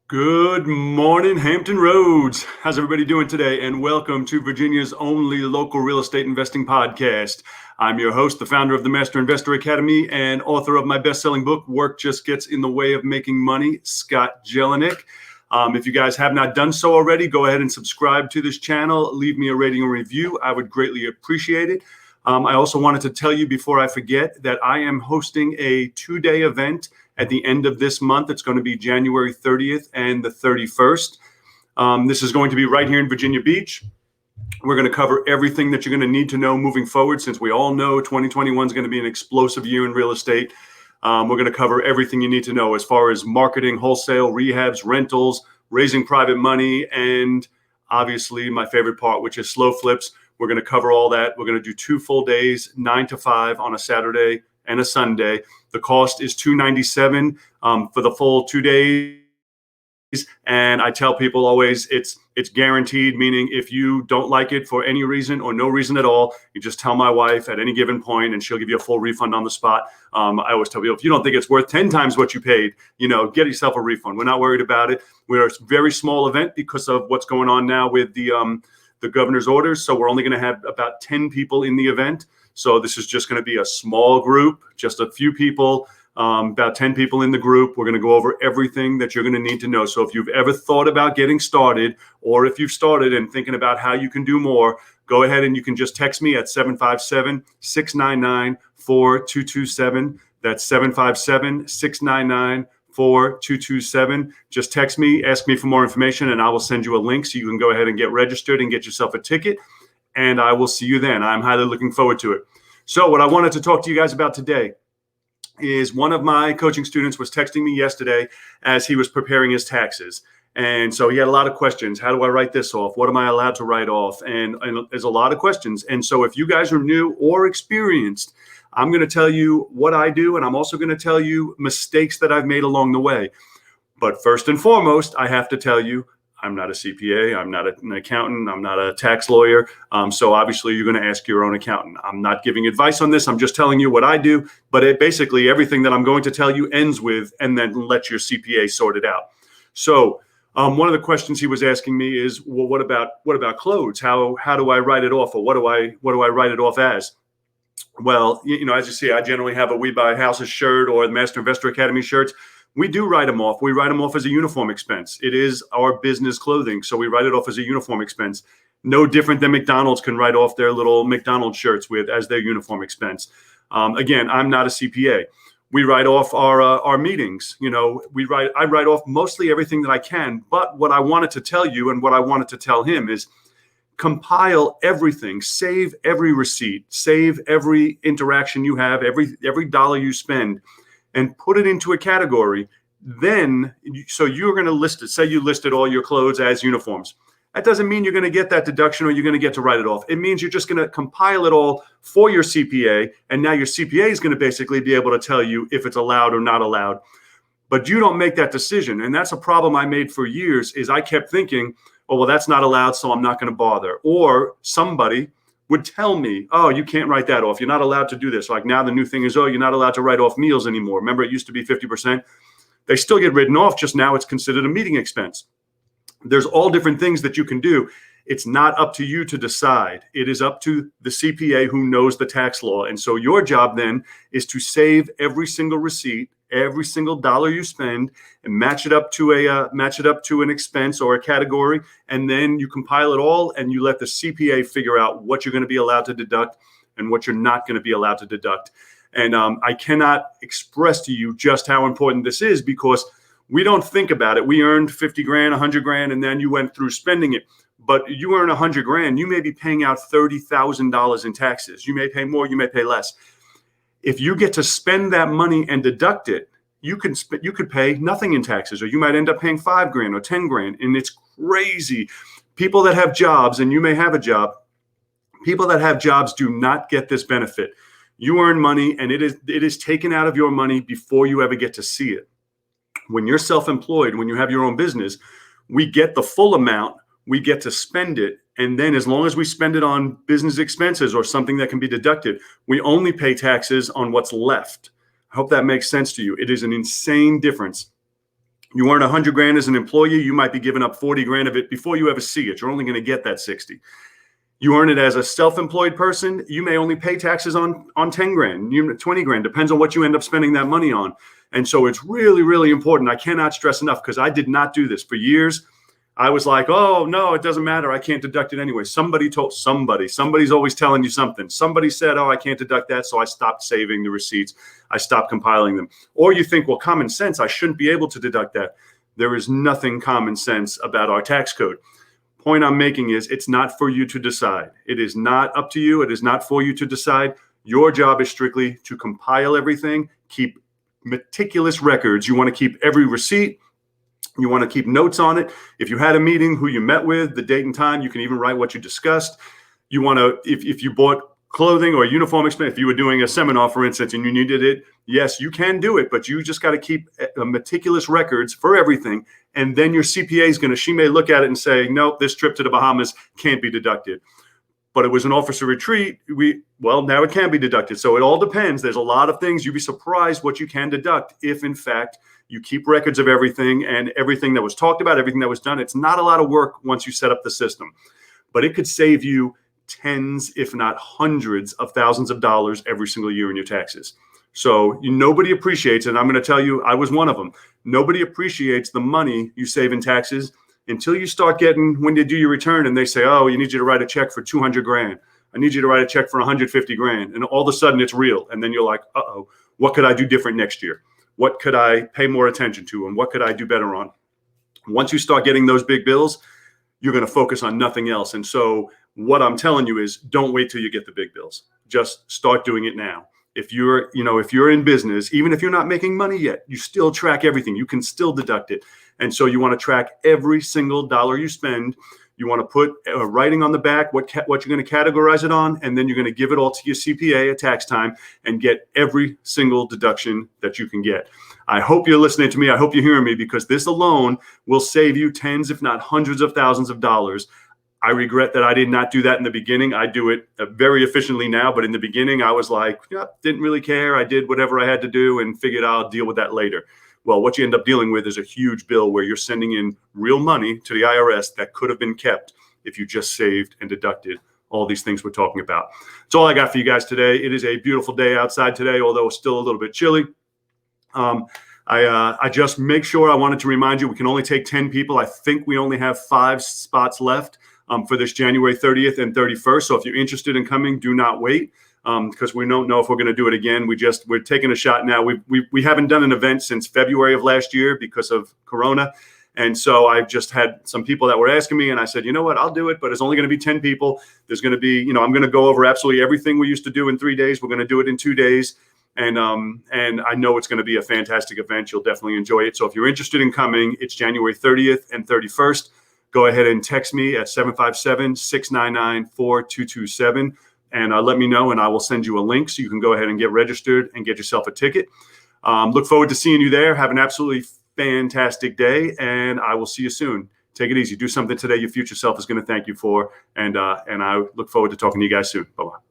Good morning, Hampton Roads. How's everybody doing today? And welcome to Virginia's only local real estate investing podcast. I'm your host, the founder of the Master Investor Academy and author of my best-selling book, Work Just Gets in the Way of Making Money, Scott Jelinek. If you guys have not done so already, go ahead and subscribe to this channel. Leave me a rating and review. I would greatly appreciate it. I also wanted to tell you before I forget that I am hosting a 2-day event at the end of this month. It's going to be January 30th and the 31st. This is going to be right here in Virginia Beach. We're going to cover everything that you're going to need to know moving forward, since we all know 2021 is going to be an explosive year in real estate. We're going to cover everything you need to know as far as marketing, wholesale, rehabs, rentals, raising private money, and obviously my favorite part, which is slow flips. We're going to cover all that. We're going to do 2 full days, 9 to 5 on a Saturday and a Sunday. The cost is $297 for the full 2 days. And I tell people always it's guaranteed, meaning if you don't like it for any reason or no reason at all, you just tell my wife at any given point and she'll give you a full refund on the spot. I always tell people, if you don't think it's worth 10 times what you paid, get yourself a refund. We're not worried about it. We're a very small event because of what's going on now with the governor's orders. So we're only going to have about 10 people in the event. So this is just going to be a small group, just a few people, about 10 people in the group. We're going to go over everything that you're going to need to know. So if you've ever thought about getting started, or if you've started and thinking about how you can do more, go ahead and you can just text me at 757-699-4227. That's 757-699-4227. Just text me, ask me for more information, and I will send you a link so you can go ahead and get registered and get yourself a ticket. And I will see you then. I'm highly looking forward to it. So what I wanted to talk to you guys about today is one of my coaching students was texting me yesterday as he was preparing his taxes. And so he had a lot of questions. How do I write this off? What am I allowed to write off? And there's a lot of questions. And so if you guys are new or experienced, I'm going to tell you what I do. And I'm also going to tell you mistakes that I've made along the way. But first and foremost, I have to tell you, I'm not a CPA. I'm not an accountant. I'm not a tax lawyer. So obviously you're going to ask your own accountant. I'm not giving advice on this. I'm just telling you what I do. But basically everything that I'm going to tell you ends with, and then let your CPA sort it out. So one of the questions he was asking me is, well, what about clothes? How do I write it off, or what do I write it off as? Well, as you see, I generally have a We Buy Houses shirt or the Master Investor Academy shirts. We do write them off. We write them off as a uniform expense. It is our business clothing, so we write it off as a uniform expense. No different than McDonald's can write off their little McDonald's shirts as their uniform expense. Again, I'm not a CPA. We write off our meetings. I write off mostly everything that I can. But what I wanted to tell you and what I wanted to tell him is, compile everything, save every receipt, save every interaction you have, every dollar you spend, and put it into a category. Then, so you're going to list it. Say you listed all your clothes as uniforms. That doesn't mean you're going to get that deduction or you're going to get to write it off. It means you're just going to compile it all for your CPA. And now your CPA is going to basically be able to tell you if it's allowed or not allowed. But you don't make that decision. And that's a problem I made for years, is I kept thinking, oh, well, that's not allowed, so I'm not going to bother. Or somebody would tell me, oh, you can't write that off. You're not allowed to do this. Like now the new thing is, oh, you're not allowed to write off meals anymore. Remember, it used to be 50%. They still get written off, just now it's considered a meeting expense. There's all different things that you can do. It's not up to you to decide. It is up to the CPA who knows the tax law. And so your job then is to save every single receipt, every single dollar you spend, and match it up to an expense or a category. And then you compile it all and you let the CPA figure out what you're going to be allowed to deduct and what you're not going to be allowed to deduct. And I cannot express to you just how important this is, because we don't think about it. We earned 50 grand, 100 grand, and then you went through spending it. But you earn 100 grand, you may be paying out $30,000 in taxes. You may pay more, you may pay less. If you get to spend that money and deduct it, you could pay nothing in taxes, or you might end up paying 5 grand or 10 grand. And it's crazy. People that have jobs, and you may have a job, people that have jobs do not get this benefit. You earn money, and it is taken out of your money before you ever get to see it. When you're self-employed, when you have your own business, we get the full amount, we get to spend it. And then as long as we spend it on business expenses or something that can be deducted, we only pay taxes on what's left. I hope that makes sense to you. It is an insane difference. You earn 100 grand as an employee, you might be giving up 40 grand of it before you ever see it. You're only going to get that 60. You earn it as a self-employed person, you may only pay taxes on 10 grand, 20 grand, depends on what you end up spending that money on. And so it's really, really important. I cannot stress enough, because I did not do this for years. I was like, oh, no, it doesn't matter. I can't deduct it anyway. Somebody's always telling you something. Somebody said, oh, I can't deduct that. So I stopped saving the receipts. I stopped compiling them. Or you think, well, common sense, I shouldn't be able to deduct that. There is nothing common sense about our tax code. Point I'm making is, it's not for you to decide. It is not up to you. It is not for you to decide. Your job is strictly to compile everything, keep meticulous records. You want to keep every receipt. You want to keep notes on it. If you had a meeting, who you met with, the date and time, you can even write what you discussed. You want to, if you bought clothing or uniform expense, if you were doing a seminar, for instance, and you needed it, yes, you can do it, but you just got to keep meticulous records for everything. And then your CPA is she may look at it and say, nope, this trip to the Bahamas can't be deducted. But it was an officer retreat. Now it can be deducted. So it all depends. There's a lot of things. You'd be surprised what you can deduct if, in fact, you keep records of everything and everything that was talked about, everything that was done. It's not a lot of work once you set up the system, but it could save you tens, if not hundreds of thousands of dollars every single year in your taxes. So nobody appreciates, and I'm going to tell you, I was one of them. Nobody appreciates the money you save in taxes until you start getting, when you do your return and they say, oh, you need you to write a check for 200 grand. I need you to write a check for 150 grand. And all of a sudden it's real. And then you're like, uh-oh, what could I do different next year? What could I pay more attention to? And what could I do better on? Once you start getting those big bills, you're going to focus on nothing else. And so what I'm telling you is, don't wait till you get the big bills. Just start doing it now. If you're in business, even if you're not making money yet, you still track everything. You can still deduct it. And so you want to track every single dollar you spend. You want to put writing on the back, what you're going to categorize it on, and then you're going to give it all to your CPA at tax time and get every single deduction that you can get. I hope you're listening to me. I hope you're hearing me, because this alone will save you tens, if not hundreds of thousands of dollars. I regret that I did not do that in the beginning. I do it very efficiently now, but in the beginning I was like, didn't really care. I did whatever I had to do and figured I'll deal with that later. Well, what you end up dealing with is a huge bill where you're sending in real money to the IRS that could have been kept if you just saved and deducted all these things we're talking about. That's all I got for you guys today. It is a beautiful day outside today, although it's still a little bit chilly. I just make sure I wanted to remind you, we can only take 10 people. I think we only have 5 spots left for this January 30th and 31st. So if you're interested in coming, do not wait, because we don't know if we're going to do it again. We're taking a shot now. We haven't done an event since February of last year because of Corona. And so I've just had some people that were asking me, and I said, you know what, I'll do it, but it's only going to be 10 people. There's going to be, I'm going to go over absolutely everything we used to do in 3 days. We're going to do it in 2 days. And I know it's going to be a fantastic event. You'll definitely enjoy it. So if you're interested in coming, it's January 30th and 31st. Go ahead and text me at 757-699-4227 and let me know, and I will send you a link so you can go ahead and get registered and get yourself a ticket. Look forward to seeing you there. Have an absolutely fantastic day, and I will see you soon. Take it easy. Do something today your future self is going to thank you for, and I look forward to talking to you guys soon. Bye-bye.